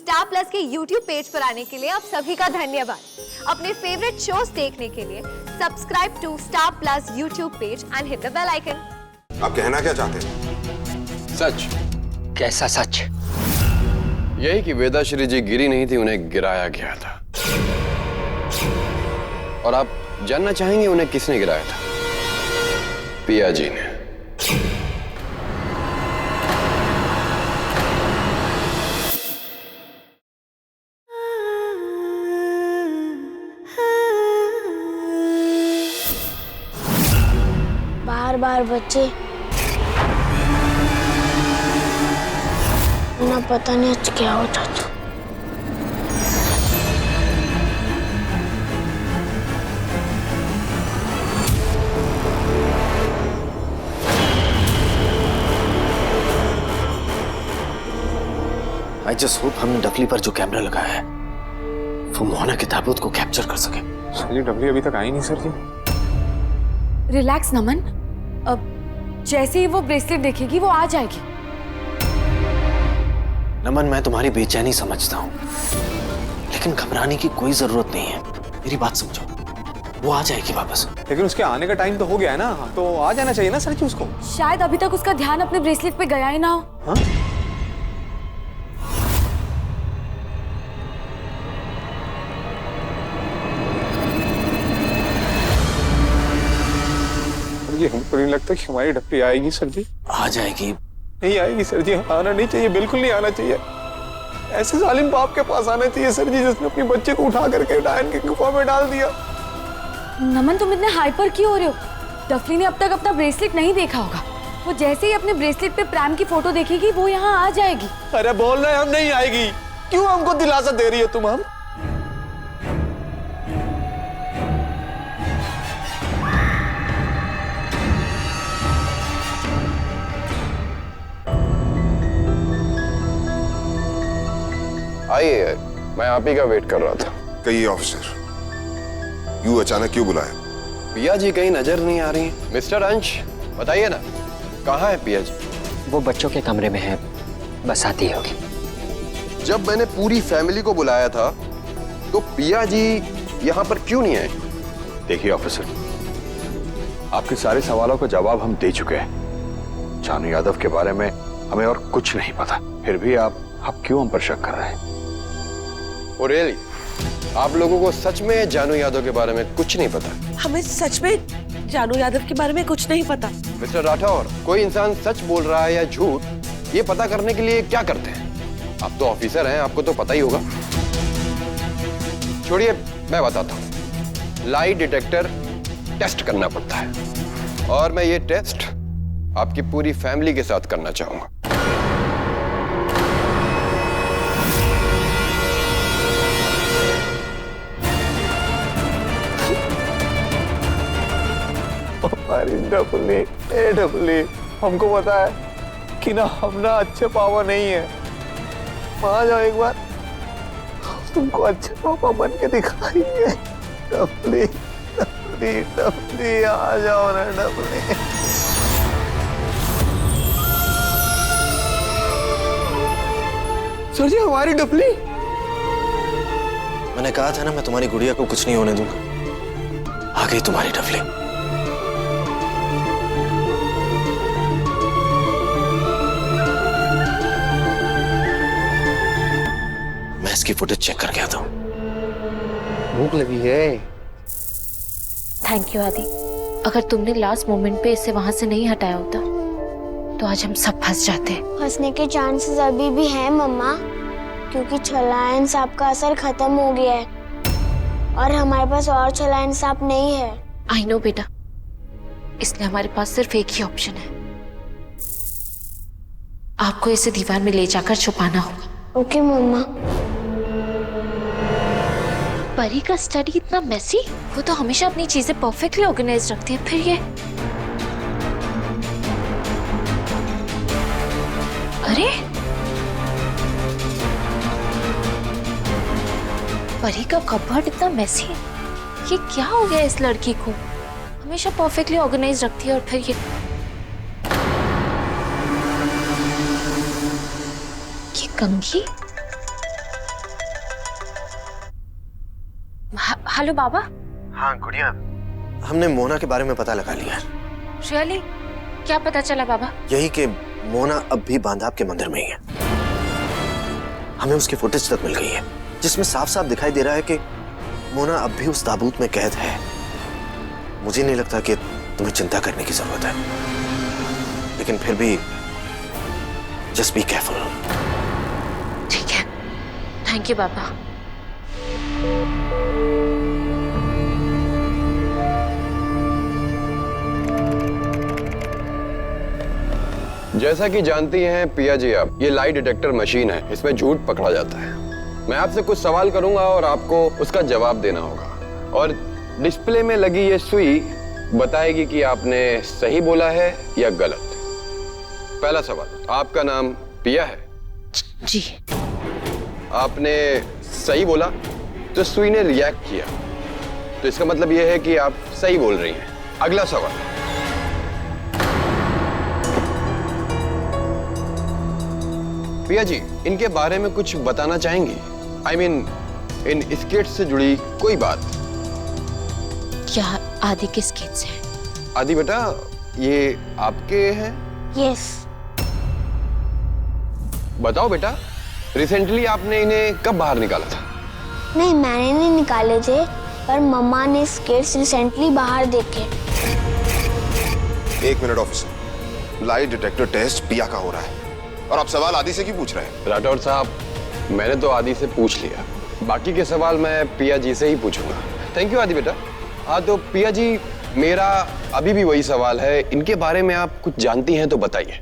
Star plus के YouTube page पर आने के लिए आप सभी का धन्यवाद। अपने फेवरेट शोज देखने के लिए subscribe to Star Plus YouTube page and hit the bell icon. आप कहना क्या चाहते हैं? सच। कैसा सच? यही कि वेदाश्री जी गिरी नहीं थी, उन्हें गिराया गया था। और आप जानना चाहेंगे उन्हें किसने गिराया था? पिया जी ने। बार बार बच्चे ना, पता नहीं आज क्या होता था। आई जस्ट होप हमने डफली पर जो कैमरा लगाया है वो मोहना के ताबूत को कैप्चर कर सके। सर जी, डबली अभी तक आई नहीं सर जी। रिलैक्स नमन, अब जैसे ही वो ब्रेसलेट देखेगी वो आ जाएगी। नमन, मैं तुम्हारी बेचैनी समझता हूँ, लेकिन घबराने की कोई जरूरत नहीं है। मेरी बात समझो, वो आ जाएगी वापस। लेकिन उसके आने का टाइम तो हो गया है ना, तो आ जाना चाहिए ना सर जी उसको। शायद अभी तक उसका ध्यान अपने ब्रेसलेट पे गया ही ना हो। हाँ? ये हमको नहीं लगता कि हमारी डब्बी आएगी सर जी। आ जाएगी। नहीं आएगी सर जी, आना नहीं चाहिए, बिल्कुल नहीं आना चाहिए। ऐसे जालिम बाप के पास आना चाहिए सर जी, जिसने अपने बच्चे को उठा करके डायन की गुफा में डाल दिया। नमन, तुम इतने हाइपर क्यों हो रहे हो? डफली ने अब तक अपना ब्रेसलेट नहीं देखा होगा। वो जैसे ही अपने ब्रेसलेट पे प्राइम की फोटो देखेगी वो यहाँ आ जाएगी। अरे बोल रहे हम नहीं आएगी, क्यों हमको दिलासा दे रही हो तुम? हम आइए, मैं आप ही का वेट कर रहा था। कहिए ऑफिसर, यूं अचानक क्यों बुलाया? पिया जी कहीं नजर नहीं आ रही। मिस्टर अंश, बताइए ना, कहाँ है पिया जी? वो बच्चों के कमरे में है, बस आती होगी। जब मैंने पूरी फैमिली को बुलाया था तो पिया जी यहाँ पर क्यों नहीं आए? देखिए ऑफिसर, आपके सारे सवालों का जवाब हम दे चुके हैं। जानू यादव के बारे में हमें और कुछ नहीं पता, फिर भी आप क्यों हम पर शक कर रहे हैं? Oh really? आप लोगों को सच में जानू यादव के बारे में कुछ नहीं पता? हमें सच में जानू यादव के बारे में कुछ नहीं पता। मिस्टर राठौर, कोई इंसान सच बोल रहा है या झूठ, ये पता करने के लिए क्या करते हैं? आप तो ऑफिसर हैं, आपको तो पता ही होगा। छोड़िए, मैं बताता हूँ। लाई डिटेक्टर टेस्ट करना पड़ता है, और मैं ये टेस्ट आपकी पूरी फैमिली के साथ करना चाहूंगा। हमारी डबली, हमको पता है कि ना हम ना अच्छे पापा नहीं है। वहां जाओ एक बार, तुमको अच्छे पापा बन के दिखाएंगे। डबली आ जाओ ना डबली। सर जी, हमारी डबली। मैंने कहा था ना, मैं तुम्हारी गुड़िया को कुछ नहीं होने दूंगा। आ गई तुम्हारी डफली। मैं इसकी फुटेज चेक करके आता हूँ। भूख लगी है। थैंक यू आदि। अगर तुमने लास्ट मोमेंट पे इसे वहां से नहीं हटाया होता तो आज हम सब फंस जाते। फंसने के चांसेस अभी भी हैं मम्मा, क्योंकि छलायन सांप का असर खत्म हो गया है और हमारे पास और छलायन सांप नहीं है। आई नो बेटा, इसलिए हमारे पास सिर्फ एक ही ऑप्शन है। आपको इसे दीवार में ले जाकर छुपाना होगा। ओके मम्मा। परी का स्टडी इतना मेसी? वो तो हमेशा अपनी चीजें परफेक्टली ऑर्गेनाइज रखती है, फिर ये? अरे परी का कपबोर्ड इतना मेसी, ये क्या हो गया इस लड़की को? हमेशा परफेक्टली ऑर्गेनाइज रखती है और फिर ये कंघी? हेलो बाबा। हाँ गुड़िया, हमने मोना के बारे में पता लगा लिया। रियली? क्या पता चला बाबा? यही कि मोना अब भी बांधाब के मंदिर में ही है। हमें उसकी फुटेज तक मिल गई है जिसमें साफ साफ दिखाई दे रहा है कि मोना अब भी उस ताबूत में कैद है। मुझे नहीं लगता कि तुम्हें चिंता करने की जरूरत है, लेकिन फिर भी जस्ट बी केयरफुल। ठीक है, थैंक यू बाबा। जैसा कि जानती हैं पिया जी आप, ये लाई डिटेक्टर मशीन है, इसमें झूठ पकड़ा जाता है। मैं आपसे कुछ सवाल करूंगा और आपको उसका जवाब देना होगा, और डिस्प्ले में लगी ये सुई बताएगी कि आपने सही बोला है या गलत। पहला सवाल, आपका नाम पिया है? जी। आपने सही बोला तो सुई ने रिएक्ट किया, तो इसका मतलब यह है कि आप सही बोल रही हैं। अगला सवाल, पिया जी इनके बारे में कुछ बताना चाहेंगी? I mean, इन स्केट्स से जुड़ी कोई बात? क्या आदि के स्केट्स हैं? आदि बेटा, ये आपके हैं? यस। बताओ बेटा, रिसेंटली आपने इन्हें कब बाहर निकाला था? नहीं, मैंने नहीं निकाले थे, पर मम्मा ने स्केट्स रिसेंटली बाहर देखे। एक minute officer, lie detector test पिया का हो रहा है और आप सवाल आदि से क्यों पूछ रहे हैं? राठौर साहब, मैंने तो आदि से पूछ लिया, बाकी के सवाल मैं पिया जी से ही पूछूंगा। थैंक यू आदि बेटा। हाँ तो पिया जी, मेरा अभी भी वही सवाल है, इनके बारे में आप कुछ जानती हैं तो बताइए।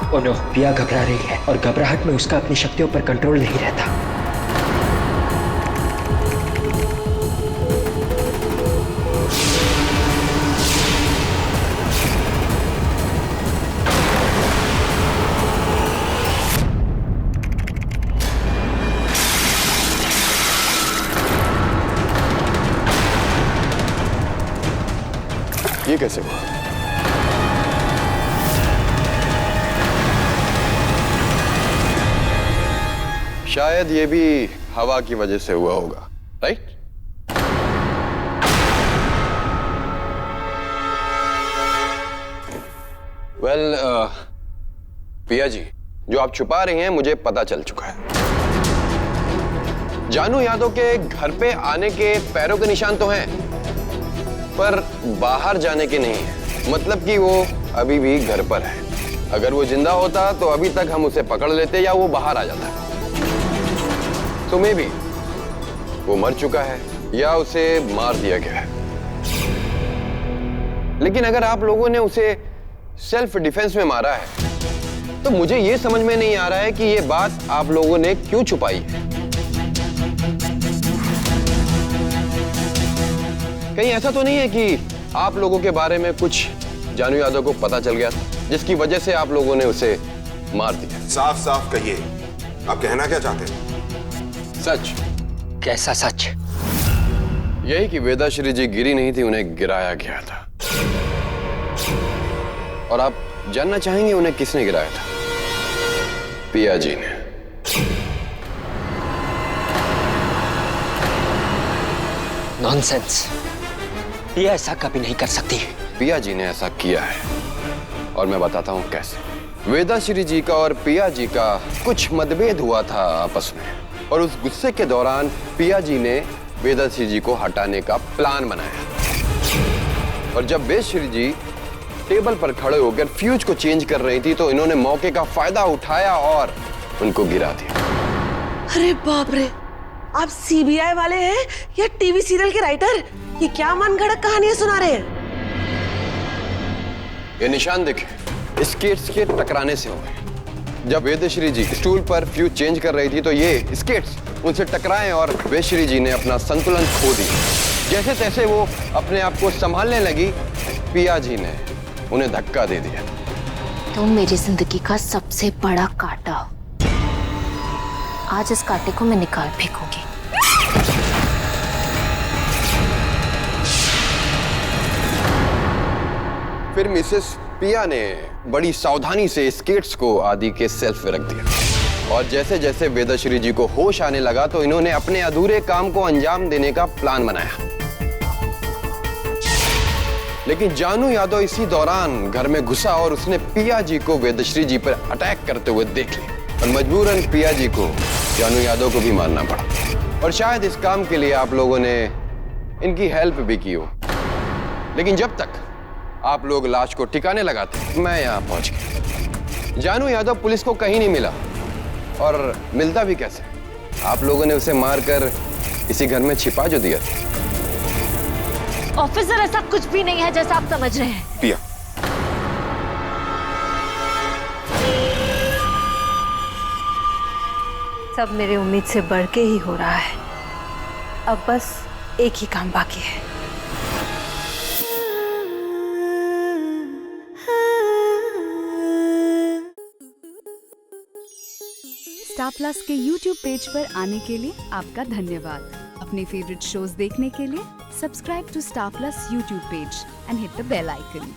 ओह नो, पिया घबरा रही है और घबराहट में उसका अपनी शक्तियों पर कंट्रोल नहीं रहता। ये कैसे हुआ? शायद ये भी हवा की वजह से हुआ होगा, राइट? वेल, पिया जी, जो आप छुपा रही हैं मुझे पता चल चुका है। जानू यादव के घर पे आने के पैरों के निशान तो हैं, पर बाहर जाने के नहीं है। मतलब कि वो अभी भी घर पर है। अगर वो जिंदा होता तो अभी तक हम उसे पकड़ लेते या वो बाहर आ जाता। तो मे भी वो मर चुका है या उसे मार दिया गया है। लेकिन अगर आप लोगों ने उसे सेल्फ डिफेंस में मारा है तो मुझे ये समझ में नहीं आ रहा है कि ये बात आप लोगों ने क्यों छुपाई है। कहीं ऐसा तो नहीं है कि आप लोगों के बारे में कुछ जानू यादव को पता चल गया था जिसकी वजह से आप लोगों ने उसे मार दिया? साफ साफ कहिए, आप कहना क्या चाहते हैं? सच। कैसा सच? यही कि वेदाश्री जी गिरी नहीं थी, उन्हें गिराया गया था। और आप जानना चाहेंगे उन्हें किसने गिराया था? पिया जी ने। नॉनसेंस। पिया ऐसा कभी नहीं कर सकती। पिया जी ने ऐसा किया है और मैं बताता हूं कैसे। वेदाश्री जी का और पिया जी का कुछ मतभेद हुआ था आपस में, और उस गुस्से के दौरान पिया जी ने वेदाश्री जी को हटाने का प्लान बनाया। और जब वेदाश्री जी टेबल पर खड़े होकर फ्यूज को चेंज कर रही थी तो इन्होंने मौके का फायदा उठाया और उनको गिरा दिया। अरे बाप रे, आप सीबीआई वाले हैं या टीवी सीरियल के राइटर? ये क्या मनगढ़ंत कहानियां सुना रहे हैं? ये निशान देखे, स्केट्स के टकराने से हुए। जब वेदश्री जी स्टूल पर फ्यूज चेंज कर रही थी तो ये स्केट्स उनसे टकराए और वेदश्री जी ने अपना संतुलन खो दिया। जैसे तैसे वो अपने आप को संभालने लगी, पिया जी ने उन्हें धक्का दे दिया। तुम मेरी जिंदगी का सबसे बड़ा कांटा हो। आज इस कांटे को मैं निकाल फेंकूंगी। फिर मिसेस पिया ने बड़ी सावधानी से स्केट्स को आदि के सेल्फ में रख दिया। और जैसे जैसे वेदाश्री जी को होश आने लगा तो इन्होंने अपने अधूरे काम को अंजाम देने का प्लान बनाया। लेकिन जानू यादव इसी दौरान घर में घुसा और उसने पिया जी को वेदाश्री जी पर अटैक करते हुए देख लिया और मजबूरन पिया जी को जानू यादव को भी मारना पड़ा। और शायद इस काम के लिए आप लोगों ने इनकी हेल्प भी की हो। लेकिन जब तक आप लोग लाश को ठिकाने लगाते मैं यहां पहुंच गया। जानू यादव पुलिस को कहीं नहीं मिला और मिलता भी कैसे? आप लोगों ने उसे मारकर इसी घर में छिपा जो दिया था। ऑफिसर, ऐसा कुछ भी नहीं है जैसा आप समझ रहे हैं। पिया, सब मेरी उम्मीद से बढ़ के ही हो रहा है। अब बस एक ही काम बाकी है। स्टार प्लस के YouTube पेज पर आने के लिए आपका धन्यवाद। अपने फेवरेट शोज देखने के लिए subscribe to Star Plus YouTube page and hit the bell icon.